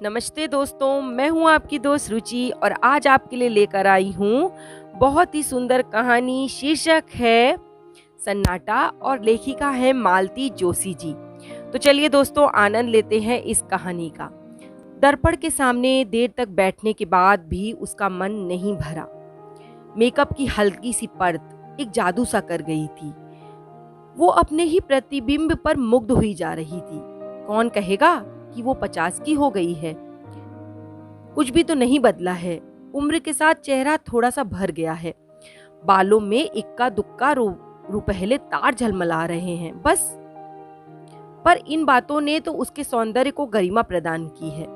नमस्ते दोस्तों, मैं हूं आपकी दोस्त रुचि और आज आपके लिए लेकर आई हूं बहुत ही सुंदर कहानी। शीर्षक है सन्नाटा और लेखिका है मालती जोशी जी। तो चलिए दोस्तों, आनंद लेते हैं इस कहानी का। दर्पण के सामने देर तक बैठने के बाद भी उसका मन नहीं भरा। मेकअप की हल्की सी परत एक जादू सा कर गई थी। वो अपने ही प्रतिबिंब पर मुग्ध हुई जा रही थी। कौन कहेगा कि वो 50 की हो गई है। कुछ भी तो नहीं बदला है। उम्र के साथ चेहरा थोड़ा सा भर गया है। बालों में इक्का दुक्का रुपहले तार झलमला रहे हैं बस। पर इन बातों ने तो उसके सौंदर्य को गरिमा प्रदान की है।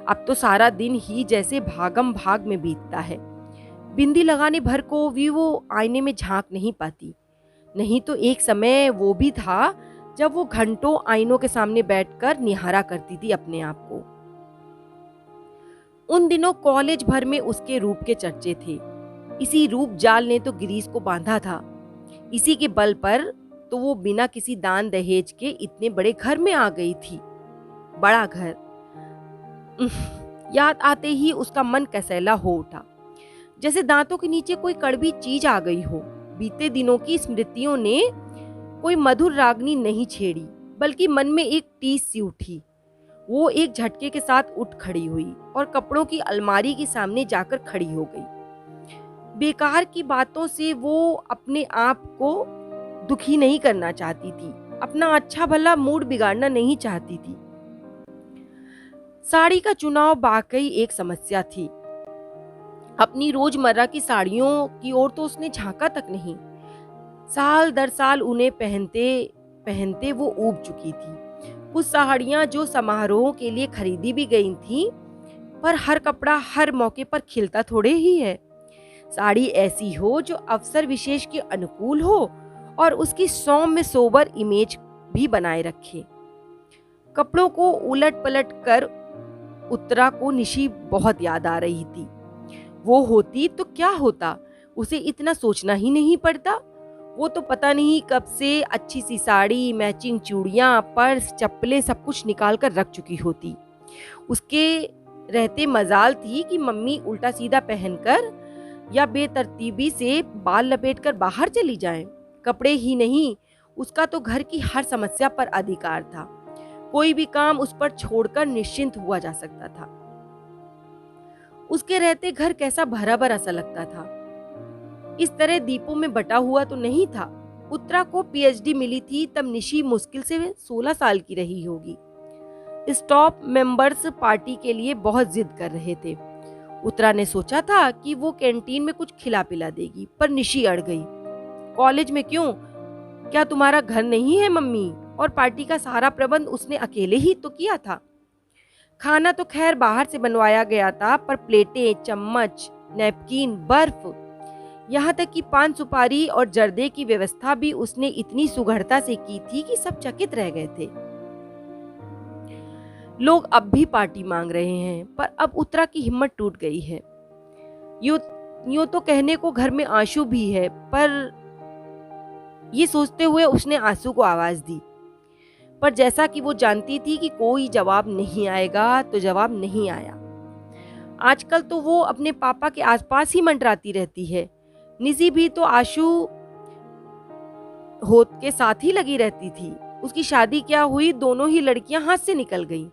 अब तो सारा दिन ही जैसे भागम भाग में बीतता है। बिंदी लगाने भर को भी वो आईने में झांक नहीं पाती। नहीं तो एक समय वो भी था जब वो घंटों आईनों के सामने बैठकर निहारा करती थी अपने आप को। उन दिनों कॉलेज भर में उसके रूप के चर्चे थे। इसी रूप जाल ने तो गिरीश को बांधा था। इसी के बल पर तो वो बिना किसी दान दहेज के इतने बड़े घर में आ गई थी। बड़ा घर याद आते ही उसका मन कसैला हो उठा, जैसे दांतों के नीचे कोई कड़वी चीज आ गई हो। बीते दिनों की स्मृतियों ने कोई मधुर रागनी नहीं छेड़ी, बल्कि मन में एक टीस सी उठी। वो एक झटके के साथ उठ खड़ी हुई और कपड़ों की अलमारी के सामने जाकर खड़ी हो गई। बेकार की बातों से वो अपने आप को दुखी नहीं करना चाहती थी, अपना अच्छा भला मूड बिगाड़ना नहीं चाहती थी। साड़ी का चुनाव वाकई एक समस्या थी। अपनी रोजमर्रा की साड़ियों की ओर तो उसने झांका तक नहीं। साल दर साल उन्हें पहनते पहनते वो ऊब चुकी थी। कुछ साड़ियां जो समारोह के लिए खरीदी भी गई थीं, पर हर कपड़ा हर मौके पर खिलता थोड़े ही है। साड़ी ऐसी हो जो अवसर विशेष के अनुकूल हो और उसकी सौम्य सोबर इमेज भी बनाए रखे। कपड़ों को उलट पलट कर उत्तरा को निशी बहुत याद आ रही थी। वो होती तो क्या होता, उसे इतना सोचना ही नहीं पड़ता। वो तो पता नहीं कब से अच्छी सी साड़ी, मैचिंग चूड़ियां, पर्स, चप्पलें सब कुछ निकाल कर रख चुकी होती। उसके रहते मजाल थी कि मम्मी उल्टा सीधा पहनकर या बेतरतीबी से बाल लपेटकर बाहर चली जाएं। कपड़े ही नहीं, उसका तो घर की हर समस्या पर अधिकार था। कोई भी काम उस पर छोड़कर निश्चिंत हुआ जा सकता था। उसके रहते घर कैसा भरा भरा सा लगता था। इस तरह दीपों में बटा हुआ तो नहीं था। उत्तरा को पीएचडी मिली थी तब निशी मुश्किल से 16 साल की रही होगी। स्टॉप मेंबर्स पार्टी के लिए बहुत जिद कर रहे थे। उत्तरा ने सोचा था कि वो कैंटीन में कुछ खिला पिला देगी, पर निशी अड़ गई। कॉलेज में क्यों? क्या तुम्हारा घर नहीं है मम्मी? और पार्टी का सारा प्रबंध उसने अकेले ही तो किया था। खाना तो खैर बाहर से बनवाया गया था, पर प्लेटें, चम्मच, नैपकिन, बर्फ, यहाँ तक कि पान सुपारी और जर्दे की व्यवस्था भी उसने इतनी सुघड़ता से की थी कि सब चकित रह गए थे। लोग अब भी पार्टी मांग रहे हैं, पर अब उत्तरा की हिम्मत टूट गई है। यूं तो कहने को घर में आंसू भी है, पर ये सोचते हुए उसने आंसू को आवाज दी। पर जैसा कि वो जानती थी कि कोई जवाब नहीं आएगा, तो जवाब नहीं आया। आजकल तो वो अपने पापा के आसपास ही मंडराती रहती है। निशी भी तो आशु होत के साथ ही लगी रहती थी। उसकी शादी क्या हुई, दोनों ही लड़कियां हाथ से निकल गईं।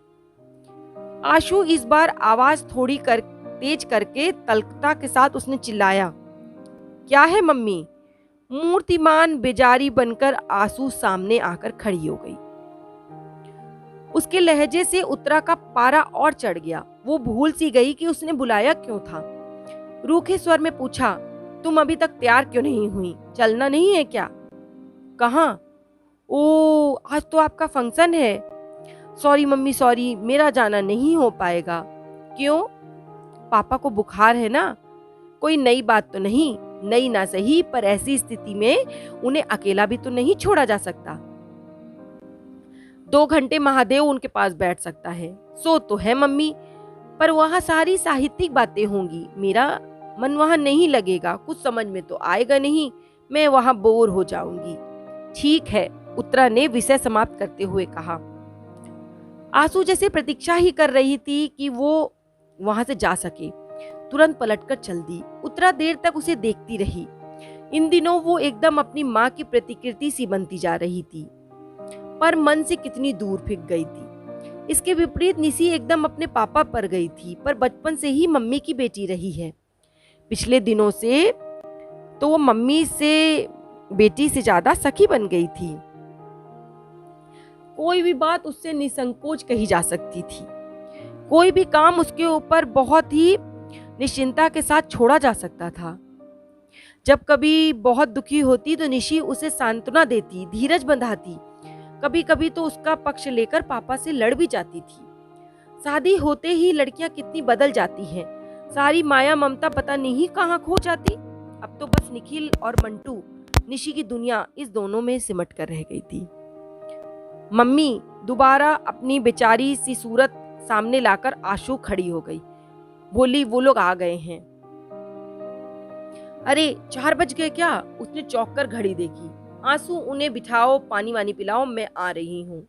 आशु इस बार आवाज थोड़ी तेज करके तल्खता के साथ उसने चिल्लाया, क्या है मम्मी? मूर्तिमान बेजारी बनकर आशु सामने आकर खड़ी हो गई। उसके लहजे से उत्तरा का पारा और चढ़ गया। वो भूल सी गई कि उसने बुलाया क्यों था। रूखे स्वर में पूछा, तुम अभी तक तैयार क्यों नहीं हुई? चलना नहीं है क्या? कहाँ? ओ, आज तो आपका फंक्शन है। सॉरी मम्मी, सॉरी, मेरा जाना नहीं हो पाएगा। क्यों? पापा को बुखार है ना। कोई नई बात तो नहीं? नई ना सही, पर ऐसी स्थिति में उन्हें अकेला भी तो नहीं छोड़ा जा सकता। 2 घंटे महादेव उनके पास बैठ सकता है। सो तो है मम्मी, पर वहाँ सारी साहित्यिक बातें होंगी। मेरा मन वहाँ नहीं लगेगा, कुछ समझ में तो आएगा नहीं। मैं वहाँ बोर हो जाऊंगी। ठीक है, उत्तरा ने विषय समाप्त करते हुए कहा। आंसू जैसे प्रतीक्षा ही कर रही थी कि वो वहां से जा सके। तुरंत पलटकर चल दी। उत्तरा देर तक उसे देखती रही। इन दिनों वो एकदम अपनी माँ की प्रतिकृति सी बनती जा रही थी, पर मन से कितनी दूर फिक गई थी। इसके विपरीत निशी एकदम अपने पापा पर गई थी, पर बचपन से ही मम्मी की बेटी रही है। पिछले दिनों से तो वो मम्मी से बेटी से ज्यादा सखी बन गई थी। कोई भी बात उससे निसंकोच कही जा सकती थी। कोई भी काम उसके ऊपर बहुत ही निश्चिंता के साथ छोड़ा जा सकता था। जब कभी बहुत दुखी होती तो निशी उसे सांत्वना देती, धीरज बंधाती। कभी कभी तो उसका पक्ष लेकर पापा से लड़ भी जाती थी। शादी होते ही लड़कियां कितनी बदल जाती हैं। सारी माया ममता पता नहीं कहाँ खो जाती। अब तो बस निखिल और मंटू, निशी की दुनिया इस दोनों में सिमट कर रह गई थी। मम्मी दोबारा अपनी बेचारी सी सूरत सामने लाकर आशु खड़ी हो गई। बोली, वो लोग आ गए हैं। अरे 4 बज गए क्या? उसने चौंक कर घड़ी देखी। आंसू, उन्हें बिठाओ, पानी वानी पिलाओ, मैं आ रही हूँ।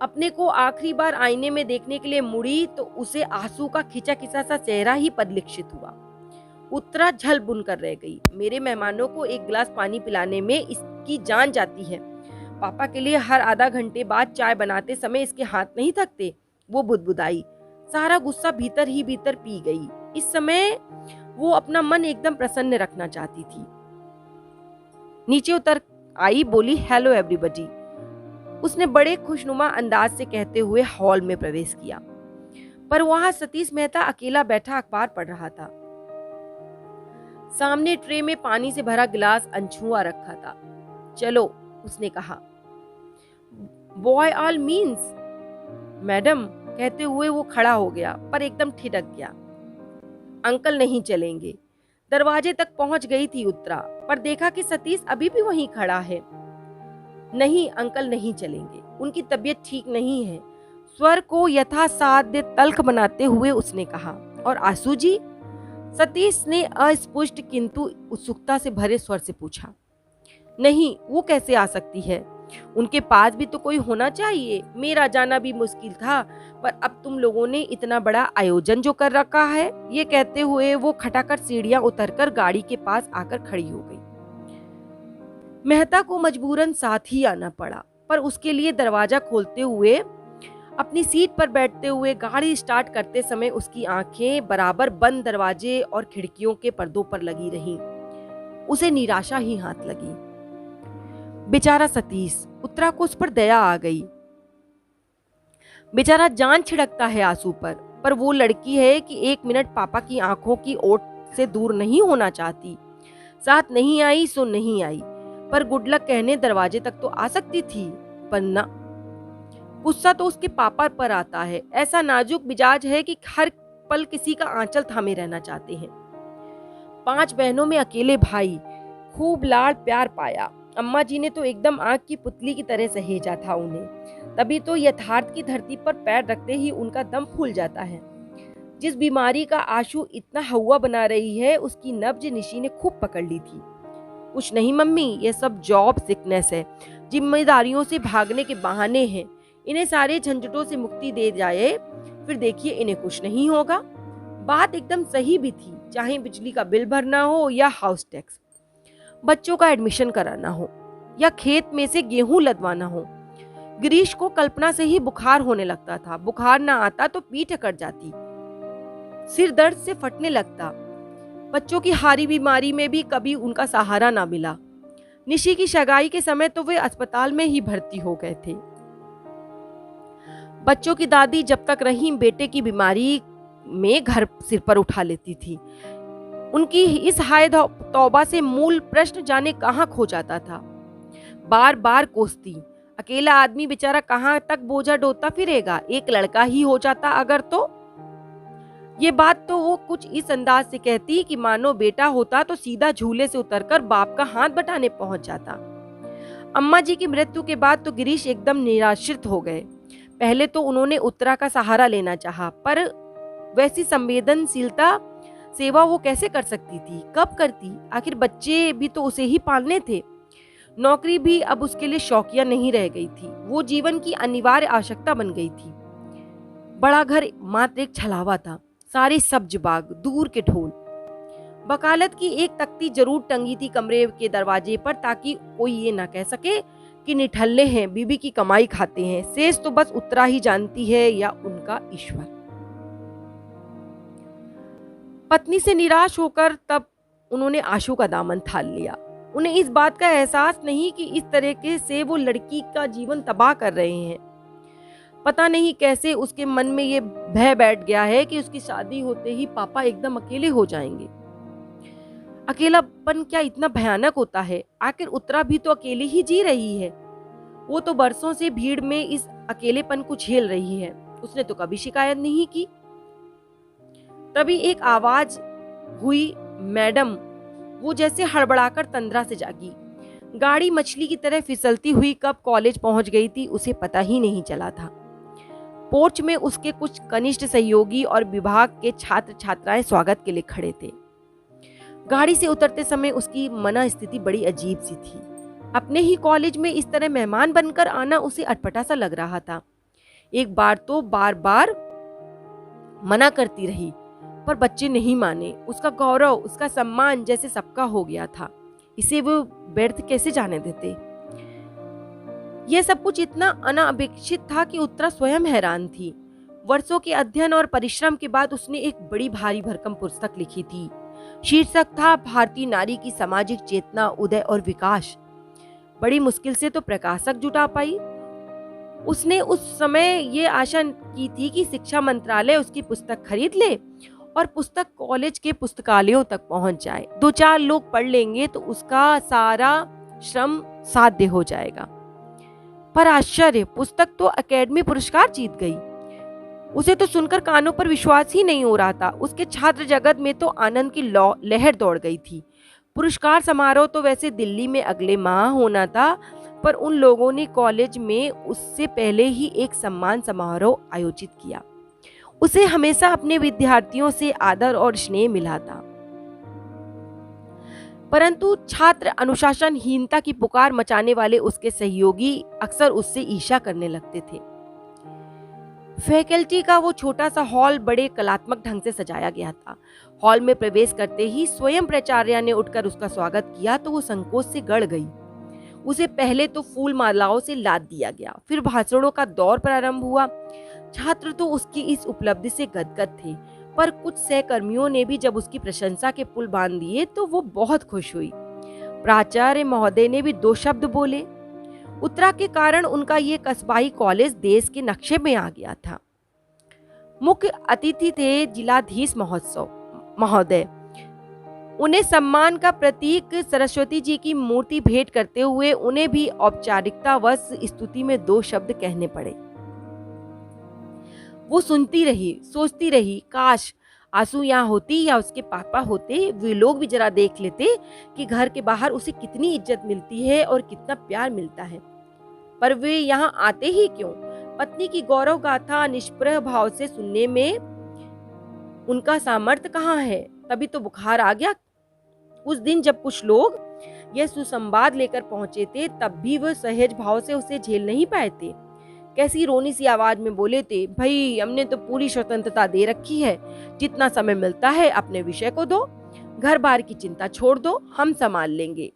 अपने को आखिरी बार आईने में देखने के लिए मुड़ी तो उसे आंसू का खिंचा खिंचा सा चेहरा ही परिलक्षित हुआ। उत्तरा झल बुन कर रह गई। मेरे मेहमानों को एक गिलास पानी पिलाने में इसकी जान जाती है। पापा के लिए हर आधा घंटे बाद चाय बनाते समय इसके हाथ नहीं थकते। वो बुदबुदाई। सारा गुस्सा भीतर ही भीतर पी गई। इस समय वो अपना मन एकदम प्रसन्न रखना चाहती थी। नीचे उतर आई, बोली, हेलो एवरीबॉडी। उसने बड़े खुशनुमा अंदाज से कहते हुए हॉल में प्रवेश किया, पर वहां सतीश मेहता अकेला बैठा अखबार पढ़ रहा था। सामने ट्रे में पानी से भरा गिलास अनछुआ रखा था। चलो, उसने कहा। बॉय ऑल मीन्स मैडम, कहते हुए वो खड़ा हो गया, पर एकदम ठिठक गया। अंकल नहीं चलेंगे। दरवाजे तक पहुंच गई थी उत्तरा, पर देखा कि सतीश अभी भी वहीं खड़ा है। नहीं अंकल नहीं चलेंगे, उनकी तबीयत ठीक नहीं है, स्वर को यथासाध्य तल्ख बनाते हुए उसने कहा। और आंसू जी? सतीश ने अस्पष्ट किंतु उत्सुकता से भरे स्वर से पूछा। नहीं, वो कैसे आ सकती है? उनके पास भी तो कोई होना चाहिए। मेरा जाना भी मुश्किल था, पर अब तुम लोगों ने इतना बड़ा आयोजन जो कर रखा है। ये कहते हुए वो खटाखट सीढ़ियां उतरकर गाड़ी के पास आकर खड़ी हो गई। मेहता को मजबूरन साथ ही आना पड़ा, पर उसके लिए दरवाजा खोलते हुए, अपनी सीट पर बैठते हुए, गाड़ी स्टार्ट करते समय उसकी आंखें बराबर बंद दरवाजे और खिड़कियों के पर्दों पर लगी रहीं। उसे निराशा ही हाथ लगी। बेचारा सतीश। उत्तरा को उस पर दया आ गई। बेचारा जान छिड़कता है आंसू पर वो लड़की है कि 1 मिनट पापा की आंखों की ओट से दूर नहीं होना चाहती। साथ नहीं आई सो नहीं आई, पर गुड लक कहने दरवाजे तक तो आ सकती थी। पर ना, गुस्सा तो उसके पापा पर आता है। ऐसा नाजुक मिजाज है कि हर पल किसी का आंचल थामे रहना चाहते हैं। 5 बहनों में अकेले भाई, खूब लाड़ प्यार पाया। अम्मा जी ने तो एकदम आंख की पुतली की तरह सहेजा था उन्हें। तभी तो यथार्थ की धरती पर पैर रखते ही उनका दम फूल जाता है। जिस बीमारी का आशु इतना हवा बना रही है, उसकी नब्ज निशी ने खूब पकड़ ली थी। कुछ नहीं मम्मी, ये सब जॉब सिकनेस है, जिम्मेदारियों से भागने के बहाने हैं। इन्हें सारे झंझटों से मुक्ति दे जाए, फिर देखिए इन्हें कुछ नहीं होगा। बात एकदम सही भी थी, चाहे बिजली का बिल भरना हो या हाउस टैक्स, बच्चों का एडमिशन कराना हो या खेत में से गेहूं लदवाना हो। गिरीश को कल्पना से ही बुखार होने लगता था। बुखार ना आता तो पीठ अकड़ जाती, सिर दर्द से फटने लगता। बच्चों की हारी बीमारी में भी कभी उनका सहारा ना मिला। निशी की सगाई के समय तो वे अस्पताल में ही भर्ती हो गए थे। बच्चों की दादी जब तक रही, बेटे की बीमारी में घर सिर पर उठा लेती थी। उनकी इस हाय तौबा से मूल प्रश्न जाने कहाँ खो जाता था। बार बार कोसती, अकेला आदमी बेचारा कहाँ तक बोझा ढोता फिरेगा। एक लड़का ही हो जाता अगर तो। ये बात तो वो कुछ इस अंदाज से कहती कि मानो बेटा होता तो सीधा झूले से उतरकर बाप का हाथ बटाने पहुंच जाता। अम्मा जी की मृत्यु के बाद तो गिरीश एकदम निराश्रित हो गए। पहले तो उन्होंने उत्तरा का सहारा लेना चाहा, पर वैसी संवेदनशीलता सेवा वो कैसे कर सकती थी, कब करती? आखिर बच्चे भी तो उसे ही पालने थे। नौकरी भी अब उसके लिए शौकिया नहीं रह गई थी, वो जीवन की अनिवार्य आवश्यकता बन गई थी। बड़ा घर मात्र एक छलावा था, सारे सब्ज बाग, दूर के ढोल। वकालत की एक तख्ती जरूर टंगी थी कमरे के दरवाजे पर, ताकि कोई ये ना कह सके कि निठल्ले हैं, बीबी की कमाई खाते हैं। शेष तो बस उत्तरा ही जानती है या उनका ईश्वर। पत्नी से निराश होकर तब उन्होंने आशु का दामन थाल लिया। उन्हें इस बात का एहसास नहीं कि इस तरीके से वो लड़की का जीवन तबाह कर रहे हैं। पता नहीं कैसे उसके मन में ये भय बैठ गया है कि उसकी शादी होते ही पापा एकदम अकेले हो जाएंगे। अकेलापन क्या इतना भयानक होता है? आखिर उत्तरा भी तो अकेली ही जी रही है। वो तो बरसों से भीड़ में इस अकेलेपन को झेल रही है, उसने तो कभी शिकायत नहीं की। तभी एक आवाज हुई, मैडम। वो जैसे हड़बड़ाकर तंद्रा से जागी। गाड़ी मछली की तरह फिसलती हुई कब कॉलेज पहुंच गई थी उसे पता ही नहीं चला था। पोर्च में उसके कुछ कनिष्ठ सहयोगी और विभाग के छात्र छात्राएं स्वागत के लिए खड़े थे। गाड़ी से उतरते समय उसकी मन स्थिति बड़ी अजीब सी थी। अपने ही कॉलेज में इस तरह मेहमान बनकर आना उसे अटपटा सा लग रहा था। एक बार तो बार बार मना करती रही, पर बच्चे नहीं माने। उसका गौरव, उसका सम्मान जैसे सबका हो गया था, इसे वो व्यर्थ कैसे जाने देते। यह सब कुछ इतना अनापेक्षित था कि उत्तरा स्वयं हैरान थी। वर्षों के अध्ययन और परिश्रम के बाद उसने एक बड़ी भारी भरकम पुस्तक लिखी थी। शीर्षक था भारतीय नारी की सामाजिक चेतना, उदय और विकास। बड़ी मुश्किल से तो प्रकाशक जुटा पाई। उसने उस समय ये आशा की थी कि शिक्षा मंत्रालय उसकी पुस्तक खरीद ले और पुस्तक कॉलेज के पुस्तकालयों तक पहुंच जाए। 2-4 लोग पढ़ लेंगे तो उसका सारा श्रम साध्य हो जाएगा। पर आश्चर्य, पुस्तक तो अकेडमी पुरस्कार जीत गई। उसे तो सुनकर कानों पर विश्वास ही नहीं हो रहा था। उसके छात्र जगत में तो आनंद की लहर दौड़ गई थी। पुरस्कार समारोह तो वैसे दिल्ली में अगले माह होना था, पर उन लोगों ने कॉलेज में उससे पहले ही एक सम्मान समारोह आयोजित किया। उसे हमेशा अपने विद्यार्थियों से आदर और स्नेह मिला था, परंतु छात्र अनुशासनहीनता की पुकार मचाने वाले उसके सहयोगी अक्सर उससे ईर्ष्या करने लगते थे। फैकल्टी का वो छोटा सा हॉल बड़े कलात्मक ढंग से सजाया गया था। हॉल में प्रवेश करते ही स्वयं प्राचार्य ने उठकर उसका स्वागत किया तो वो संकोच से गड़ गई। उसे पहले तो फूल मालाओं से लाद दिया गया, फिर भाषणों का दौर प्रारंभ हुआ। छात्र तो उसकी इस उपलब्धि से गदगद थे, पर कुछ सहकर्मियों ने भी जब उसकी प्रशंसा के पुल बांध दिए तो वो बहुत खुश हुई। प्राचार्य महोदय ने भी 2 शब्द बोले। उत्तरा के कारण उनका ये कस्बाई कॉलेज देश के नक्शे में आ गया था। मुख्य अतिथि थे जिलाधीश महोदय। उन्हें सम्मान का प्रतीक सरस्वती जी की मूर्ति भेंट करते हुए उन्हें भी औपचारिकतावश स्तुति में 2 शब्द कहने पड़े। वो सुनती रही, सोचती रही, काश आंसू यहाँ होती या उसके पापा होते, वे लोग भी जरा देख लेते कि घर के बाहर उसे कितनी इज्जत मिलती है और कितना प्यार मिलता है। पर वे यहाँ आते ही क्यों? पत्नी की गौरव गाथा निष्प्रह भाव से सुनने में उनका सामर्थ्य कहाँ है? तभी तो बुखार आ गया। उस दिन जब कुछ लोग यह सुसंवाद लेकर पहुंचे थे, तब भी वह सहज भाव से उसे झेल नहीं पाए थे। कैसी रोनी सी आवाज में बोले थे, भाई हमने तो पूरी स्वतंत्रता दे रखी है, जितना समय मिलता है अपने विषय को दो, घर बार की चिंता छोड़ दो, हम संभाल लेंगे।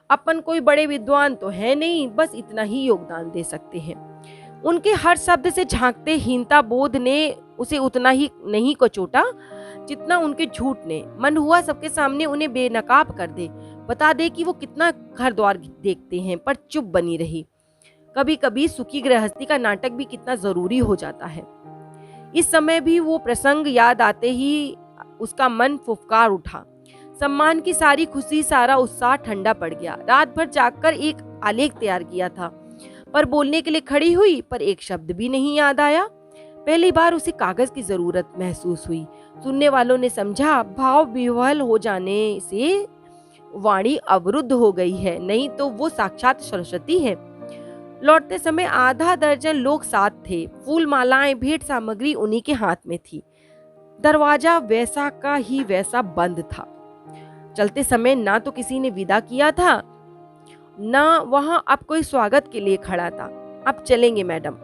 अपन कोई बड़े विद्वान तो है नहीं, बस इतना ही योगदान दे सकते हैं। उनके हर शब्द से झांकते हीनता बोध ने उसे उतना ही नहीं कचोटा जितना उनके झूठ ने। मन हुआ सबके सामने उन्हें बेनकाब कर दे, बता दे कि वो कितना घर द्वार देखते हैं, पर चुप बनी रही। कभी कभी सुखी गृहस्थी का नाटक भी कितना जरूरी हो जाता है। इस समय भी वो प्रसंग याद आते ही उसका मन फुफकार उठा। सम्मान की सारी खुशी, सारा उत्साह ठंडा पड़ गया। रात भर जागकर एक आलेख तैयार किया था, पर बोलने के लिए खड़ी हुई, पर एक शब्द भी नहीं याद आया। पहली बार उसे कागज की जरूरत महसूस हुई। सुनने वालों ने समझा भाव विह्वल हो जाने से वाणी अवरुद्ध हो गई है, नहीं तो वो साक्षात सरस्वती है। लौटते समय आधा दर्जन लोग साथ थे। फूल मालाएं, भेंट सामग्री उन्हीं के हाथ में थी। दरवाजा वैसा का ही वैसा बंद था। चलते समय ना तो किसी ने विदा किया था ना वहाँ अब कोई स्वागत के लिए खड़ा था। अब चलेंगे मैडम।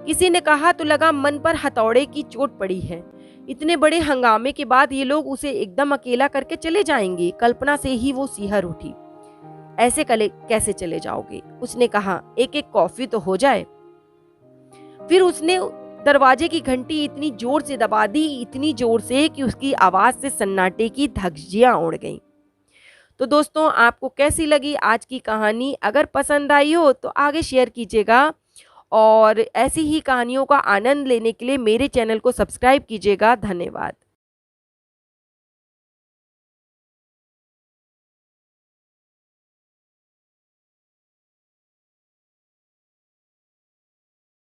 किसी ने कहा तो लगा मन पर हथौड़े की चोट पड़ी है। इतने बड़े हंगामे के बाद ये लोग उसे एकदम अकेला करके चले जाएंगे। कल्पना से ही वो सिहर उठी। ऐसे कले कैसे चले जाओगे? उसने कहा, एक एक कॉफी तो हो जाए। फिर उसने दरवाजे की घंटी इतनी जोर से दबा दी, इतनी जोर से कि उसकी आवाज से सन्नाटे की धज्जियां उड़ गईं। तो दोस्तों, आपको कैसी लगी आज की कहानी? अगर पसंद आई हो तो आगे शेयर कीजिएगा और ऐसी ही कहानियों का आनंद लेने के लिए मेरे चैनल को सब्सक्राइब कीजिएगा। धन्यवाद।